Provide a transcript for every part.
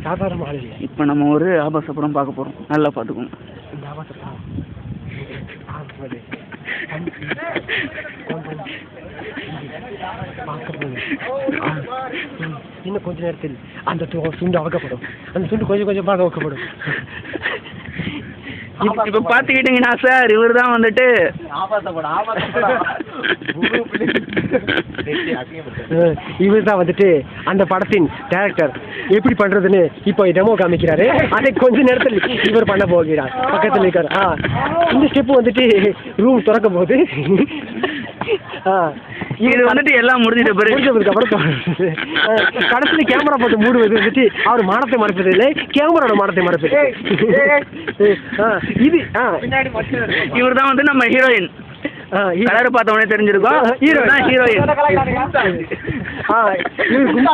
சாதாரண ஆள் இல்லை. இப்போ நம்ம ஒரு ஆபாச படம் பார்க்க போகிறோம், நல்லா பார்த்துக்கோங்க. இந்த ஆபாச படம் இன்னும் கொஞ்ச நேரத்தில் அந்த சுண்டு அகப்படும். அந்த சுண்டு கொஞ்சம் கொஞ்சமாக அகப்படும். இப்போ பார்த்துக்கிட்டீங்கன்னா சார், இவர் தான் வந்துட்டு இவர் தான் வந்துட்டு அந்த படத்தின் டைரக்டர். எப்படி பண்றதுன்னு இப்போ டெமோ காமிக்கிறாரு. அதை கொஞ்ச நேரத்தில் இவர் பண்ண போகிறார். பக்கத்தில் இருக்காரு. இந்த ஸ்டெப் வந்துட்டு ரூம் திறக்கும் போது இது வந்துட்டு எல்லாம் முடிஞ்சிட்ட பிறகு கடைசியில் கேமரா போட்டு மூடுவது வந்துட்டு அவர் மானத்தை மறைப்பது இல்லை, கேமராவோட மானத்தை மறைப்பது. இது இவர் தான் வந்து நம்ம ஹீரோயின். கலர் பார்த்தவொடனே தெரிஞ்சிருக்கோம், ஹீரோ தான் ஹீரோயின்.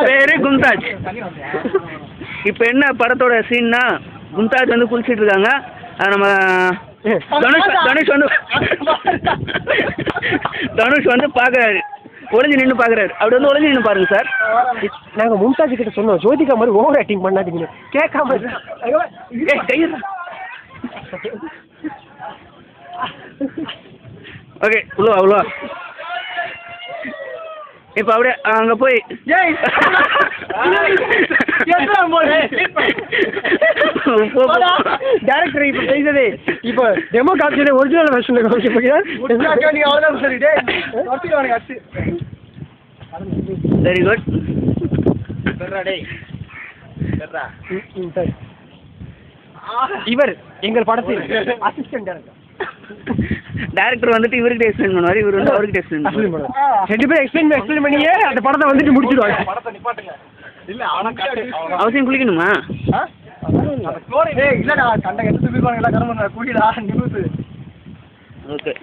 பேரு கும்தாஜ். இப்போ என்ன படத்தோட சீன்னா, கும்தாஜ் வந்து குளிச்சிட்டு இருக்காங்க. நம்ம தனுஷ் வந்து பார்க்குறாரு, ஒளிஞ்சு நின்று பார்க்குறாரு. அப்படி வந்து ஒளிஞ்சு நின்று பாருங்க சார். நாங்கள் மும்தாஜ் கிட்ட சொன்னோம், ஜோதிகா மாதிரி ஓவர் ஆக்டிங் பண்ணாதீங்கன்னு. கேட்காம ஓகே இவ்வளோ அவ்வளோ. இப்போ அப்படியே அங்கே போய் டேரக்டர் இப்போ செய்ததே இப்போ டெமோ காமிச்சதே ஒரிஜினல் வெர்ஷனில் காமிச்சு போகிறேன். Very good. இவர் எங்கள் படத்தில் அசிஸ்டன்ட் டைரக்டர் வந்துட்டு இவருக்கு எக்ஸ்பிளைன் பண்ணுவார், இவர் வந்து அவருக்கு எக்ஸ்பிளைன் பண்ணுவார். ரெண்டு பேரும் எக்ஸ்பிளைன் பண்ணியே அந்த படத்தை வந்துட்டு முடிச்சிடுவாங்க. அவசியம் குளிக்கணுமா? இல்லடா கண்ட கட்டு எல்லாம் கடமை குடிடா நியூஸ். ஓகே.